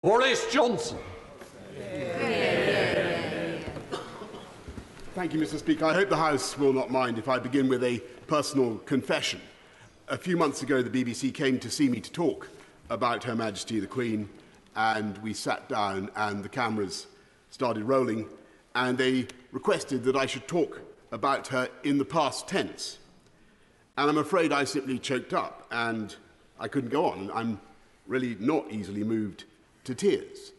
Boris Johnson. Thank you, Mr. Speaker. I hope the House will not mind if I begin with a personal confession. A few months ago, the BBC came to see me to talk about Her Majesty the Queen, and we sat down and the cameras started rolling, and they requested that I should talk about her in the past tense. And I'm afraid I simply choked up and I couldn't go on. I'm really not easily moved to tears,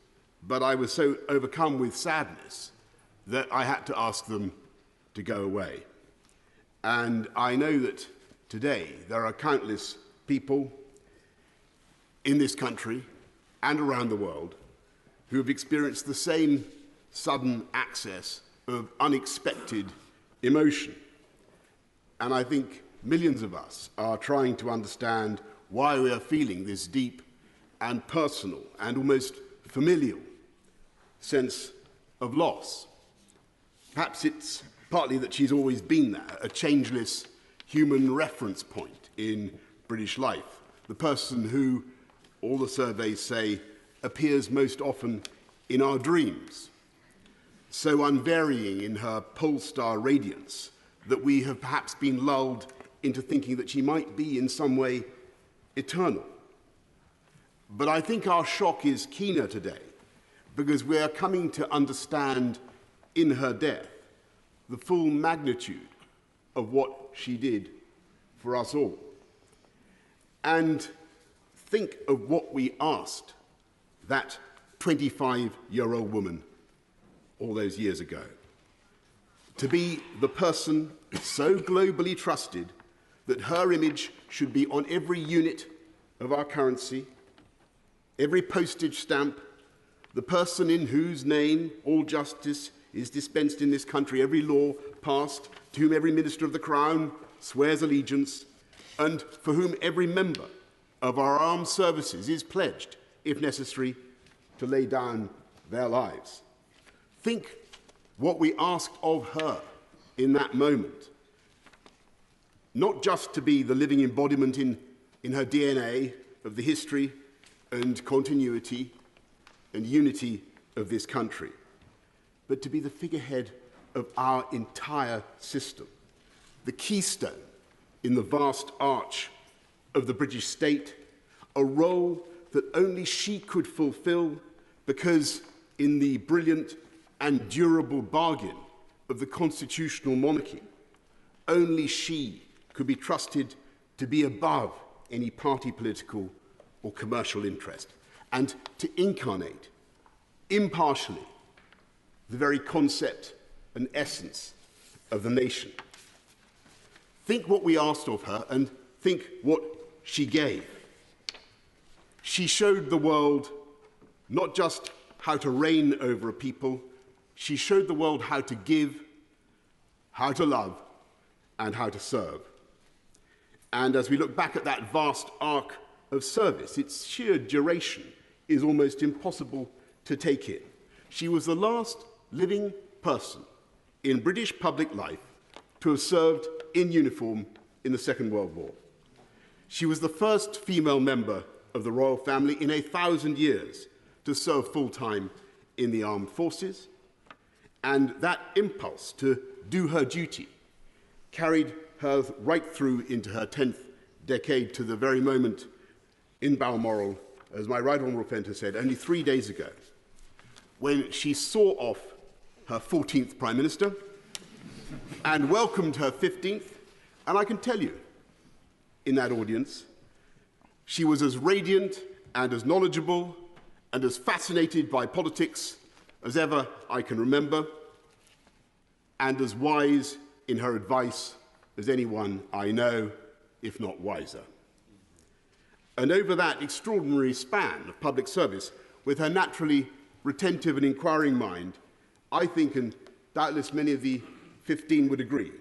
but I was so overcome with sadness that I had to ask them to go away. And I know that today there are countless people in this country and around the world who have experienced the same sudden access of unexpected emotion. And I think millions of us are trying to understand why we are feeling this deep and personal and almost familial sense of loss. Perhaps it's partly that she's always been there, a changeless human reference point in British life, the person who, all the surveys say, appears most often in our dreams, so unvarying in her pole-star radiance that we have perhaps been lulled into thinking that she might be in some way eternal. But I think our shock is keener today because we are coming to understand in her death the full magnitude of what she did for us all. And think of what we asked that 25-year-old woman all those years ago. To be the person so globally trusted that her image should be on every unit of our currency, every postage stamp, the person in whose name all justice is dispensed in this country, every law passed, to whom every minister of the Crown swears allegiance, and for whom every member of our armed services is pledged, if necessary, to lay down their lives. Think what we asked of her in that moment. Not just to be the living embodiment in her DNA of the history and continuity and unity of this country, but to be the figurehead of our entire system, the keystone in the vast arch of the British state, a role that only she could fulfill because in the brilliant and durable bargain of the constitutional monarchy, only she could be trusted to be above any party political or commercial interest, and to incarnate impartially the very concept and essence of the nation. Think what we asked of her and think what she gave. She showed the world not just how to reign over a people, she showed the world how to give, how to love, and how to serve. And as we look back at that vast arc of service, its sheer duration is almost impossible to take in. She was the last living person in British public life to have served in uniform in the Second World War. She was the first female member of the royal family in 1,000 years to serve full-time in the armed forces, and that impulse to do her duty carried her right through into her 10th decade to the very moment in Balmoral, as my right honourable friend has said, only 3 days ago, when she saw off her 14th Prime Minister and welcomed her 15th. And I can tell you, in that audience, she was as radiant and as knowledgeable and as fascinated by politics as ever I can remember, and as wise in her advice as anyone I know, if not wiser. And over that extraordinary span of public service, with her naturally retentive and inquiring mind, I think, and doubtless many of the 15 would agree,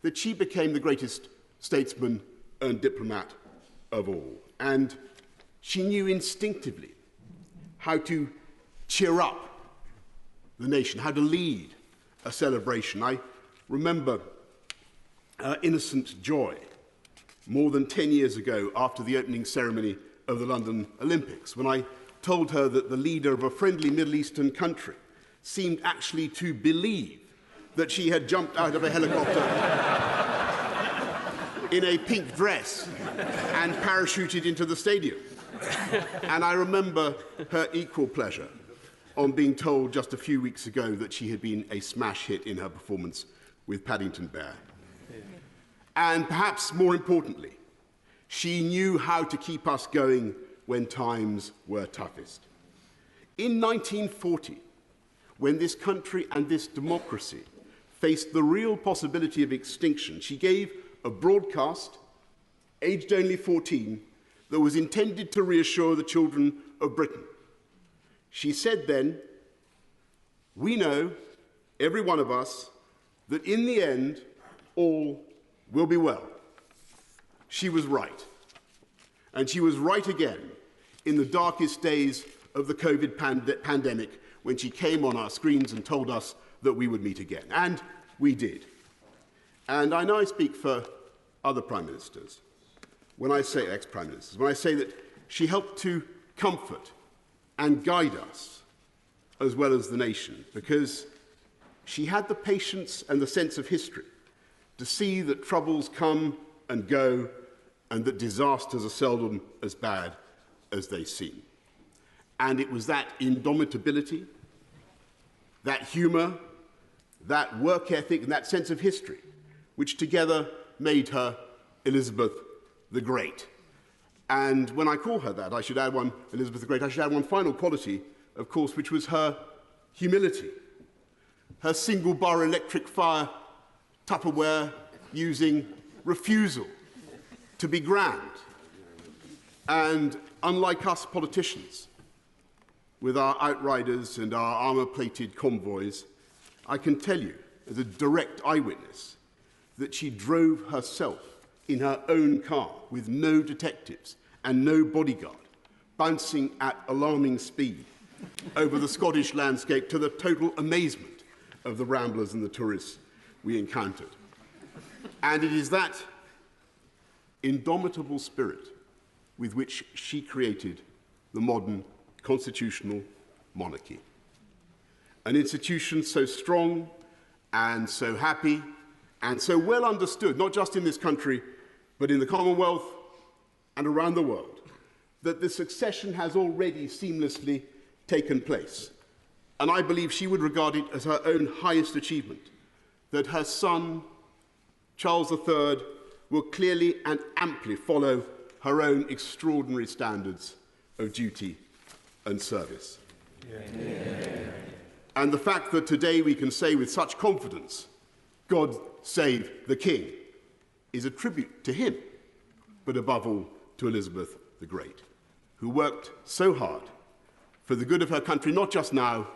that she became the greatest statesman and diplomat of all. And she knew instinctively how to cheer up the nation, how to lead a celebration. I remember her innocent joy more than 10 years ago after the opening ceremony of the London Olympics, when I told her that the leader of a friendly Middle Eastern country seemed actually to believe that she had jumped out of a helicopter in a pink dress and parachuted into the stadium. And I remember her equal pleasure on being told just a few weeks ago that she had been a smash hit in her performance with Paddington Bear. And perhaps more importantly, she knew how to keep us going when times were toughest. In 1940, when this country and this democracy faced the real possibility of extinction, she gave a broadcast, aged only 14, that was intended to reassure the children of Britain. She said then, "We know, every one of us, that in the end, all will be well." She was right. And she was right again in the darkest days of the COVID pandemic when she came on our screens and told us that we would meet again. And we did. And I know I speak for other prime ministers when I say ex-prime ministers, when I say that she helped to comfort and guide us as well as the nation, because she had the patience and the sense of history to see that troubles come and go and that disasters are seldom as bad as they seem. And it was that indomitability, that humour, that work ethic and that sense of history which together made her Elizabeth the Great. And when I call her that, I should add one, Elizabeth the Great, I should add one final quality, of course, which was her humility. Her single-bar electric fire Tupperware using refusal to be grand. And unlike us politicians, with our outriders and our armour-plated convoys, I can tell you, as a direct eyewitness, that she drove herself in her own car with no detectives and no bodyguard, bouncing at alarming speed over the Scottish landscape to the total amazement of the ramblers and the tourists we encountered. And it is that indomitable spirit with which she created the modern constitutional monarchy. An institution so strong and so happy and so well understood, not just in this country, but in the Commonwealth and around the world, that the succession has already seamlessly taken place. And I believe she would regard it as her own highest achievement, that her son, Charles III, will clearly and amply follow her own extraordinary standards of duty and service. Yeah. And the fact that today we can say with such confidence, "God save the King," is a tribute to him, but above all to Elizabeth the Great, who worked so hard for the good of her country, not just now,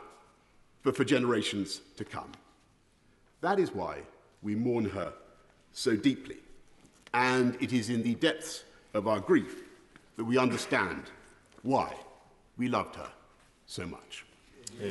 but for generations to come. That is why we mourn her so deeply. And it is in the depths of our grief that we understand why we loved her so much. Yeah.